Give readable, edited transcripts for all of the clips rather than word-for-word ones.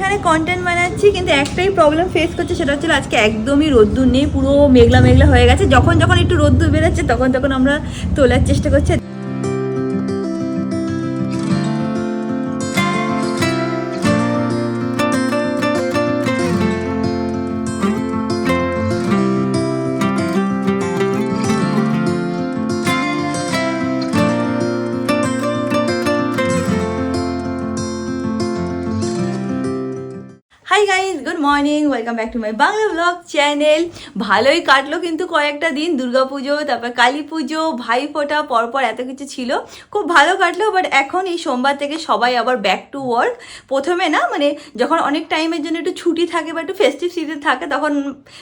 এখানে কন্টেন্ট বানাচ্ছি, কিন্তু একটাই প্রবলেম ফেস করছে, সেটা হচ্ছে আজকে একদমই রোদ্দুর নেই, পুরো মেঘলা মেঘলা হয়ে গেছে। যখন যখন একটু রোদ্দুর বেরোচ্ছে তখন তখন আমরা তোলার চেষ্টা করছি। Hi guys, good morning, welcome back to my Bangla blog channel. ভালোই কাটলো কিন্তু কয়েকটা দিন, দুর্গাপুজো, তারপর কালী পুজো, ভাইফোঁটা, পরপর এত কিছু ছিল, খুব ভালো কাটলো। বাট এখন এই সোমবার থেকে সবাই আবার ব্যাক টু ওয়ার্ক। প্রথমে না, মানে যখন অনেক টাইমের জন্য একটু ছুটি থাকে বা একটু ফেস্টিভ সিজন থাকে, তখন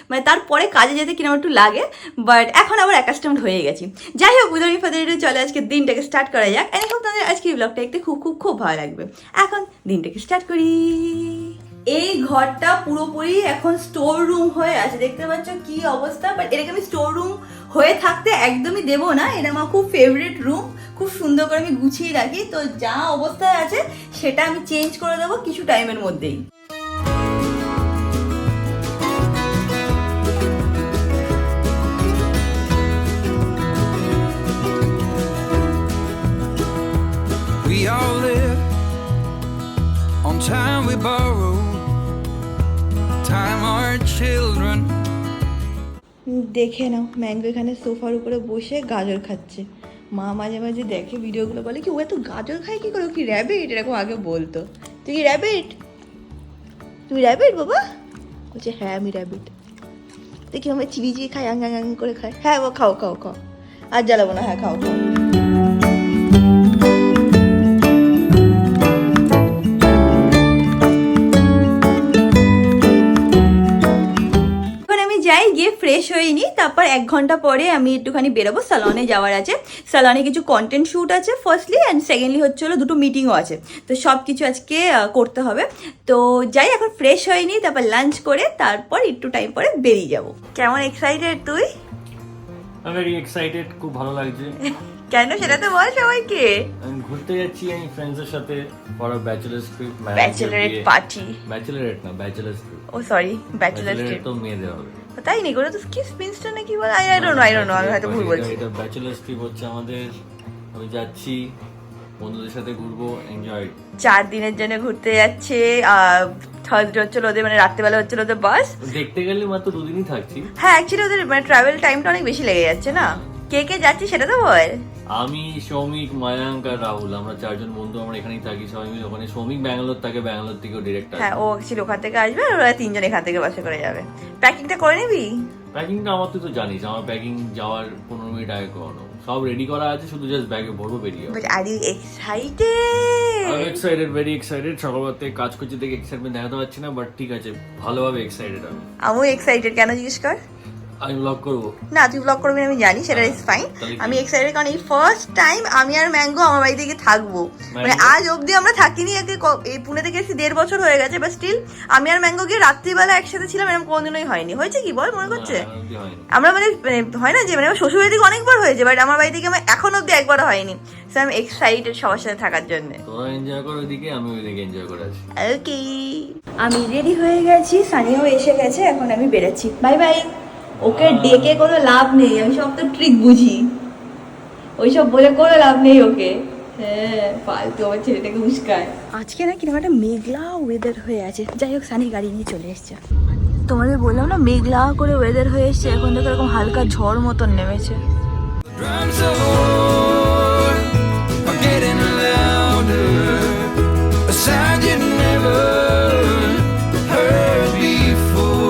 মানে তারপরে কাজে যেতে কিরকম একটু লাগে, বাট এখন আবার অ্যাকাস্টমড হয়ে গেছি। যাই হোক, উদারি ফাদারি চলে আজকে দিনটাকে স্টার্ট করা যাক। এনে হোক তাদের আজকে এই ব্লগটা দেখতে খুব খুব খুব ভালো লাগবে। এখন দিনটাকে স্টার্ট করি। এই ঘরটা পুরোপুরি এখন স্টোর রুম হয়ে আছে, দেখতে পাচ্ছ কি অবস্থা। বাট এটাকে আমি স্টোর রুম হয়ে থাকতে একদমই দেবো না, এটা আমার খুব ফেভারিট রুম, খুব সুন্দর করে আমি গুছিয়ে রাখি। তো যা অবস্থায় আছে সেটা আমি চেঞ্জ করে দেবো কিছু টাইমের মধ্যেই। We all live on time we borrow, time our children. দেখে নাও, ম্যাঙ্গো এখানে সোফার উপরে বসে গাজর খাচ্ছে। মা মাঝে মাঝে দেখে ভিডিওগুলো, বলে কি ও এত গাজর খায় কি করে, ও কি র্যাবিট? এরকম আগে বলতো, তুই কি র্যাবিট? তুমি র্যাবিট বাবা? বলছে হ্যাঁ আমি র্যাবিট। দেখি আমার চিড়ি চিড়ি খাই, আং করে খায়। হ্যাঁ ও খাও খাও খাও, আর জ্বালাবো না, হ্যাঁ খাও খাও। যাই, গিয়ে ফ্রেশ হয়ে নিই, তারপর 1 ঘন্টা পরে আমি একটুখানি বেরোবো, স্যালনে যাওয়ার আছে। স্যালনে কিছু কন্টেন্ট শ্যুট আছে ফার্স্টলি, অ্যান্ড সেকেন্ডলি হচ্ছে হলো 2টো মিটিংও আছে। তো সব কিছু আজকে করতে হবে। তো যাই, এখন ফ্রেশ হয়ে নিই, তারপর লাঞ্চ করে তারপর একটু টাইম পরে বেরিয়ে যাব। কেমন এক্সাইটেড তুই? আমি ভেরি এক্সাইটেড, খুব ভালো লাগছে। কেন সেটা তো বল সবাইকে। আমি ঘুরতে যাচ্ছি আমি ফ্রেন্ডসদের সাথে for a bachelors trip. Bachelorette party. Bachelorette না, bachelors trip. Oh sorry, bachelor bachelorette তো মেয়েদের হবে। তাই নাকি? ওটা তো কি স্পিনস্টার নাকি বল? আই ডোন্ট নো, আমি হয়তো ভুল বলছি। এটা ব্যাচেলার্স ট্রিপ হচ্ছে আমাদের। আমি যাচ্ছি বন্ধুদের সাথে, ঘুরবো, এনজয়। 4 দিনের জন্য ঘুরতে যাচ্ছে। থার্সডে হচ্ছিল ওদের, মানে রাত্রেবেলা হচ্ছিল ওদের বাস। দেখতে গেলে মাত্র 2 দিনই থাকছি। হ্যাঁ, অ্যাকচুয়ালি ওদের মানে ট্রাভেল টাইমটা অনেক বেশি লেগে যাচ্ছে না। কে কে যাচ্ছি সেটা তো বল। আমি, সৌমিক, মায়াঙ্ক আর রাহুল, আমরা 4 জন বন্ধু আমরা এখানেই থাকি সবাই মিলে। ওখানে সৌমিক ব্যাঙ্গালোর থাকে, ব্যাঙ্গালোর থেকেও ডিরেক্ট আসে। হ্যাঁ, ও অ্যাকচুয়ালি ওখান থেকে আসবে, আর ওরা 3 জন এখান থেকে বাসে করে যাবে। প্যাকিংটা করে নিবি? প্যাকিংটা আমার তুই তো জানিস, আমার প্যাকিং যাওয়ার 15 মিনিট আগে করানো, সব রেডি করা আছে, শুধু জাস্ট ব্যাগে ভরবো, বেরিয়ে যাবো। But are you excited? আমি এক্সাইটেড, ভেরি এক্সাইটেড। সকালবেলা থেকে কাজ করছি দেখে এক্সাইটমেন্ট দেখাতে পারছি না, বাট ঠিক আছে, ভালোভাবে এক্সাইটেড আমি। আমিও এক্সাইটেড। কেন জিজ্ঞেস কর? আমি ব্লগ করবো। না, তুই ব্লগ করবি না আমি জানি, সেটা ইজ ফাইন। আমি এক্সাইটেড কারণ এই ফার্স্ট টাইম আমি আর ম্যাঙ্গো আমার বাড়ি থেকে থাকবো। মানে আজ অবধি আমরা থাকিনি, এই পুনে থেকে এসে 1.5 বছর হয়ে গেছে, বাট স্টিল আমি আর ম্যাঙ্গো গিয়ে রাত্রিবেলা একসাথে ছিলাম, এরকম কোনোদিনই হয়নি। হয়েছে কি বল, মনে করছে? আমরা মানে হয় না যে, মানে আমার শ্বশুর বাড়ি থেকে অনেকবার হয়েছে, বাট আমার বাড়ি থেকে আমার এখন অবধি একবারও হয়নি। সো আমি এক্সাইটেড সবার সাথে থাকার জন্য। তোরা এনজয় করো ওইদিকে, আমি ওইদিকে এনজয় করে আছি। ওকে, আমি রেডি হয়ে গেছি, সানিয়াও এসে গেছে, এখন আমি বেরোচ্ছি। Bye bye. ওকে ডেকে কোনো লাভ নেই, আমি সব তো ট্রিক বুঝি, ওইসব বলে কোনো লাভ নেই ওকে। হ্যাঁ, ফালতু আমার ছেলেটাকে উস্কায়। আজকে না কিরকম একটা মেঘলা ওয়েদার হয়ে আছে। যাই হোক, সানি গাড়ি নিয়ে চলে এসছে। তোমাদের বললাম না, মেঘলা করে ওয়েদার হয়ে এসছে, এখন দেখো এরকম হালকা ঝড় মতন নেমেছে। Drums of war are getting louder, a sound you never heard before.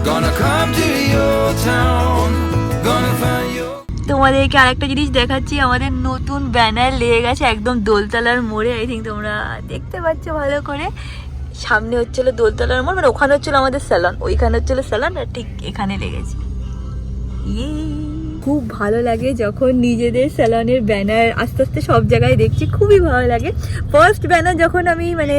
Gonna come to your town, gonna find your. তোমাদেরকে আরেকটা জিনিস দেখাচ্ছি, আমাদের নতুন ব্যানার লেগে গেছে একদম দোলতলার মোড়ে। আই থিঙ্ক তোমরা দেখতে পাচ্ছ ভালো করে। সামনে হচ্ছিল দোলতলার মোড়, মানে ওখানে হচ্ছিল আমাদের স্যালন, ওইখানে হচ্ছিল স্যালন, আর ঠিক এখানে লেগেছে। ইয়ে, খুব ভালো লাগে যখন নিজেদের স্যালনের ব্যানার আস্তে আস্তে সব জায়গায় দেখছি, খুবই ভালো লাগে। ফার্স্ট ব্যানার যখন আমি মানে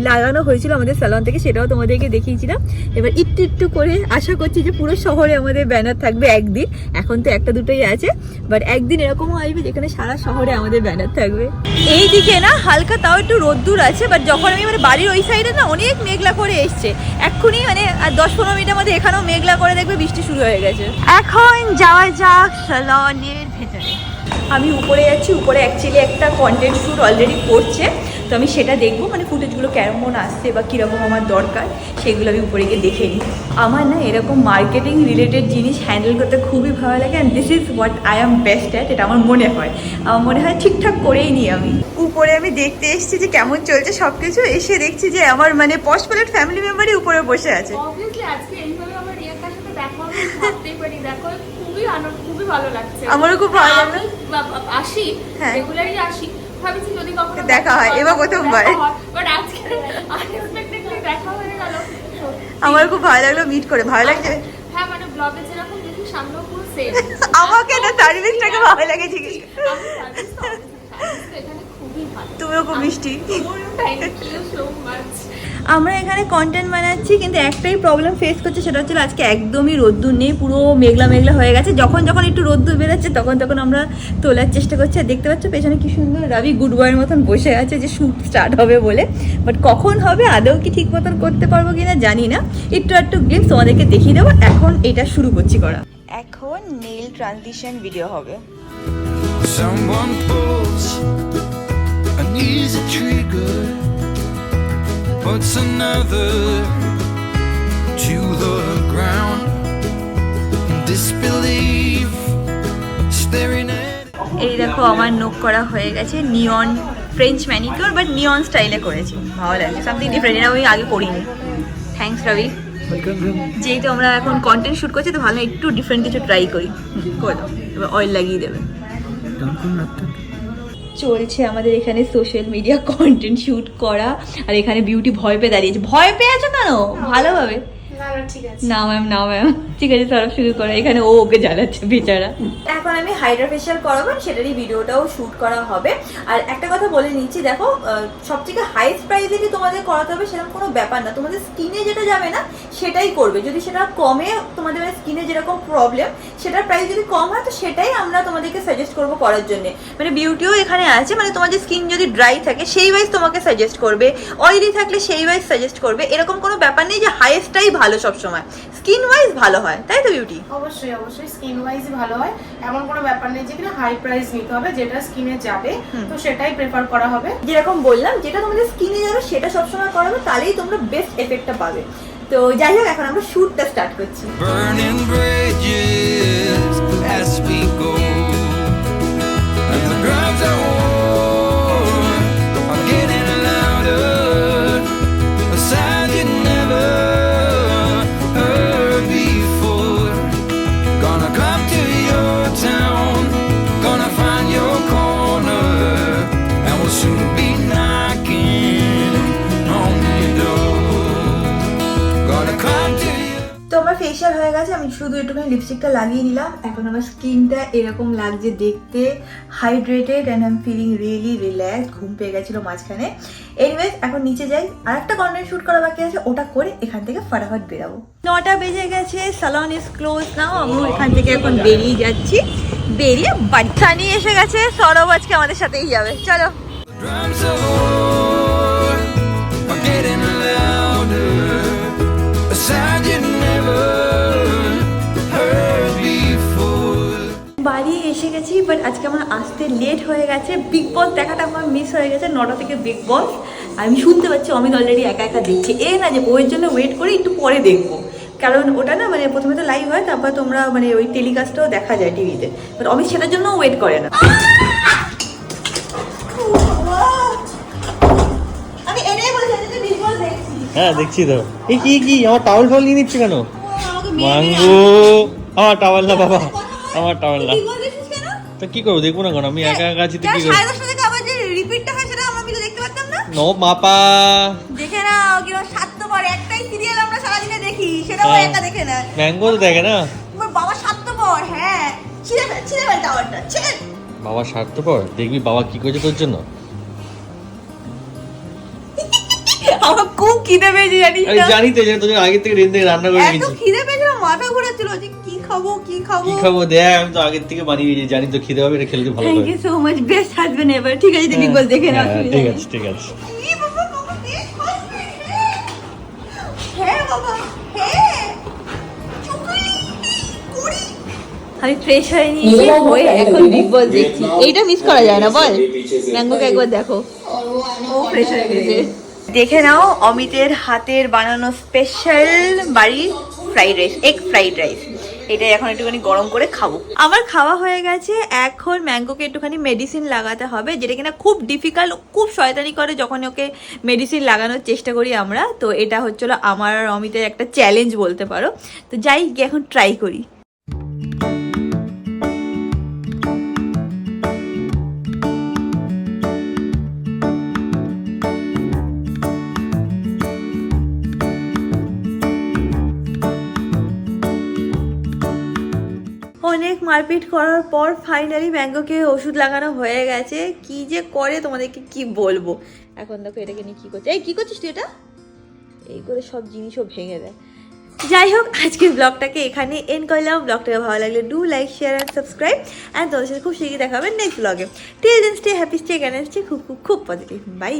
লাগানো হয়েছিল আমাদের স্যালন থেকে, সেটাও তোমাদেরকে দেখিয়েছিলাম। এবার একটু একটু করে আশা করছি যে পুরো শহরে আমাদের ব্যানার থাকবে একদিন। এখন তো একটা দুটোই আছে, বাট একদিন এরকমও আসবে যেখানে সারা শহরে আমাদের ব্যানার থাকবে। এইদিকে না হালকা তাও একটু রোদ্দুর আছে, বাট যখন আমি মানে বাড়ির ওই সাইডে না অনেক মেঘলা করে এসছে। এক্ষুনি মানে আর 10-15 মিনিটের মধ্যে এখানেও মেঘলা করে দেখবে বৃষ্টি শুরু হয়ে গেছে। এখন যাওয়া যাক স্যালনের ভেতরে। আমি উপরে যাচ্ছি, উপরে অ্যাকচুয়ালি একটা কন্টেন্ট শ্যুট অলরেডি করছে, তো আমি সেটা দেখবো, মানে ফুটেজগুলো কেমন আসছে বা কীরকম আমার দরকার সেগুলো আমি উপরে গিয়ে দেখে নিই। আমার না এরকম মার্কেটিং রিলেটেড জিনিস হ্যান্ডেল করতে খুবই ভালো লাগে, and this is what I am best at. এটা আমার মনে হয় ঠিকঠাক করেই নিই আমি। উপরে আমি দেখতে এসেছি যে কেমন চলছে সব কিছু, এসে দেখছি যে আমার মানে পশপ্যালেট ফ্যামিলি মেম্বারই উপরে বসে আছে। অবভিয়াসলি আজকে এইভাবে আমার রিয়াকার সাথে দেখা হবে ভাবতেই পারি। দেখো খুবই ভালো লাগছে। আমারও খুব ভালো লাগলো। আসি, হ্যাঁ। রেগুলারই আসি, ভাবছি যদি কখনো দেখা হয়, এবার প্রথমবার। বাট আজকে আনএক্সপেক্টেডলি দেখা হয়ে গেল। আমার খুব ভালো লাগলো মিট করে, ভালো লাগছে। হ্যাঁ, মানে ব্লগে যেরকম দেখি সামনেও পুরো সেম। আমাকে না সার্ভিসটাকে ভালো লাগে জিজ্ঞেস করে। আমি সার্ভিস তো এখানে খুবই ভালো। তুমিও খুব মিষ্টি। Thank you so much. আমরা এখানে কন্টেন্ট বানাচ্ছি, কিন্তু একটাই প্রবলেম ফেস করছে, সেটা হচ্ছে আজকে একদমই রোদ্দুর নেই, পুরো মেঘলা মেঘলা হয়ে গেছে। যখন যখন একটু রোদ্দুর বেরোচ্ছে তখন আমরা তোলার চেষ্টা করছি। আর দেখতে পাচ্ছ পেছনে কি সুন্দর রবি গুড বয়ের মতন বসে আছে যে শ্যুট স্টার্ট হবে বলে, বাট কখন হবে আদৌ কি ঠিক মতন করতে পারবো কিনা জানি না। একটু গ্লিপস তোমাদেরকে দেখিয়ে দেবো। এখন এটা শুরু করছি করা, এখন নেইল ট্রানজিশন ভিডিও হবে। Someone pulls an easy trigger, puts another to the ground. Disbelief, staring at এই দেখো আমার নোক করা হয়ে গেছে, নিয়ন ফ্রেঞ্চ ম্যানিকিউর, বাট নিয়ন স্টাইলে করেছি, ভালো লাগছে, সামথিং ডিফারেন্ট। এটা আমি আগে করিনি। থ্যাঙ্কস রবি। যেহেতু আমরা এখন কন্টেন্ট শ্যুট করছি তো ভালো একটু ডিফারেন্ট কিছু ট্রাই করি। করে দাও, এবার অয়েল লাগিয়ে দেবে। চলছে আমাদের এখানে সোশ্যাল মিডিয়া কন্টেন্ট শ্যুট করা, আর এখানে বিউটি ভয় পেয়ে দাঁড়িয়েছে। ভয় পেয়ে আছো কেন? ভালোভাবে না ম্যাম ঠিক আছে, সরব শুরু করো। এখানে ও ওকে জ্বালাচ্ছে বেচারা। এখন আমি হাইড্রা ফেশিয়াল করাবো, সেটারই ভিডিওটাও শুট করা হবে। আর একটা কথা বলে নিচ্ছি, দেখো সবথেকে হাইস্ট প্রাইসে কি তোমাদের করাতে হবে সেরকম কোনো ব্যাপার না। তোমাদের স্কিনে যেটা যাবে না সেটাই করবে। যদি সেটা কমে, তোমাদের স্কিনে যেরকম প্রবলেম সেটার প্রাইস যদি কম হয় তো সেটাই আমরা তোমাদেরকে সাজেস্ট করবো করার জন্য। মানে বিউটিও এখানে আছে, মানে তোমার যে স্কিন যদি ড্রাই থাকে সেই ওয়াইজ তোমাকে সাজেস্ট করবে, অয়েলি থাকলে সেই ওয়াইজ সাজেস্ট করবে। এরকম কোনো ব্যাপার নেই যে হাইয়েস্টটাই ভালো সবসময়, স্কিন ওয়াইজ ভালো হয়, তাই তো বিউটি? অবশ্যই স্কিন ওয়াইজ ভালো হয়, এমন কোনো ব্যাপার নেই যে কিনা হাই প্রাইস নিতে হবে। যেটা স্কিনে যাবে তো সেটাই প্রেফার করা হবে। যেরকম বললাম, যেটা তোমাদের স্কিনে যাবে সেটা সবসময় করাবে, তাহলেই তোমরা বেস্ট এফেক্টটা পাবে। তো যাই হোক, এখন আমরা শুটটা স্টার্ট করছি। burning bridges as we go, and the drums are warm, are getting louder, a sound you never heard before. Gonna come to your town, gonna find your corner, and we'll soon be knocking on your door. Gonna come to you. তো আমার facial হয়ে গেছে, আমি শুধু একটুখানি লিপস্টিকটা লাগিয়ে নিলাম। এখন আমার স্কিনটা এরকম লাগছে দেখতে, hydrated and I am feeling really relax. ঘুম পেয়ে গেছিলো মাঝখানে। এনিওয়েজ এখন নিচে যাই, আর একটা কন্টেন্ট শ্যুট করা বাকি আছে, ওটা করে এখান থেকে ফটাফট বেরাবো। 9টা বেজে গেছে, সালন ইজ ক্লোজ নাও। আমি এখান থেকে এখন বেরিয়ে যাচ্ছি, বেরিয়ে বাচ্চা নিয়ে এসে গেছে। সরব আজকে আমাদের সাথেই যাবে, চলো। Drums of war are getting louder, a sound you never heard before. বাড়ি এসে গেছি, বাট আজকে আমার আসতে লেট হয়ে গেছে। বিগ বস দেখাটা আমার মিস হয়ে গেছে। 9টা থেকে বিগ বস আমি শুনতে পাচ্ছি অমিত অলরেডি একা একা দেখছি। না যে বইয়ের জন্য ওয়েট করে একটু পরে দেখবো, কারণ ওটা না মানে প্রথমে তো লাইভ হয়, তারপর তোমরা মানে ওই টেলিকাস্টটাও দেখা যায় টিভিতে, বাট অমিত সেটার জন্য ওয়েট করে না। আমি এটাই বলছি যে বিগ বস দেখছি। হ্যাঁ দেখছি তো। এই কি আমার টাওয়াল ফাওয়াল নিয়ে নিচ্ছে কেন? মাঙ্গু, আমার টাওয়াল না বাবা, আমার টাওয়াল না। তো কি করবো, দেখবো না কেন? আমি একা একা আছি তো কি করবো? আবার যে রিপিটটা হয় সেটা আমরা মিলে দেখতে পারতাম না। নো মাপা দেখে নাও কিরকম স্বার্থপর, একটাই সিরিয়াল আমরা সারাদিনে দেখি, সেটাও একা দেখে না। ম্যাঙ্গো তো দেখে না। তোমার বাবা স্বার্থপর, হ্যাঁ। ছিঁড়ে ফেল টাওয়ারটা, ছেড়ে। বাবা স্বার্থপর, দেখবি বাবা কি করেছে তোর জন্য। আমার খুব খিদে পেয়েছে জানিস আরে না জানি তো যে তোর আগে থেকে রেন থেকে রান্না করে এত রেখেছি। খিদে পেয়েছে না, মাথা ঘোরাচ্ছিল যে কি খাবো কি খাবো। কি খাবো দেখ, আমি তো আগের থেকে বানিয়ে রেখেছি, জানি তো খিদে হবে, এটা খেলে তো ভালো থ্যাংক হবে। You so much, best husband ever. ঠিক আছে তুই বল, দেখে না হ্যাঁ, ঠিক আছে ঠিক আছে। ই বাবা, বাবা, বেস্ট হাজবেন্ড, হ্যাঁ বাবা, হ্যাঁ চুকুলি, করি। আমি ফ্রেশ হয়ে নিয়েছি, হয়ে এখন বিগ বস দেখছি। এইটা মিস করা যায় না বল, ম্যাঙ্গোকে একবার দেখো, ও ফ্রেশ হয়ে গেছে। দেখে নাও অমিতের হাতের বানানো স্পেশাল বাড়ির fried rice, egg fried rice. এটা এখন একটুখানি গরম করে খাবো। আমার খাওয়া হয়ে গেছে, এখন ম্যাঙ্গোকে একটুখানি মেডিসিন লাগাতে হবে, যেটা কিনা খুব ডিফিকাল্ট, খুব শয়তানি করে যখন ওকে মেডিসিন লাগানোর চেষ্টা করি আমরা। তো এটা হচ্ছিল আমার আর অমিতের একটা চ্যালেঞ্জ বলতে পারো। তো যাই গিয়ে এখন ট্রাই করি। অনেক মারপিট করার পর ফাইনালি ম্যাঙ্গোকে ওষুধ লাগানো হয়ে গেছে। কি যে করে তোমাদেরকে কি বলবো। এখন দেখো এটাকে নিয়ে কি করছে, এই কি করছিস তুই? এটা এই করে সব জিনিসও ভেঙে দেয়। যাই হোক, আজকের ব্লগটাকে এখানে এন্ড করলাম। ব্লগটাকে ভালো লাগলে do like share and subscribe, and তোমাদের সাথে খুব শীঘ্রই দেখা হবে নেক্সট ব্লগে। Till then stay happy, stay can, stay খুব খুব খুব পজিটিভ। বাই।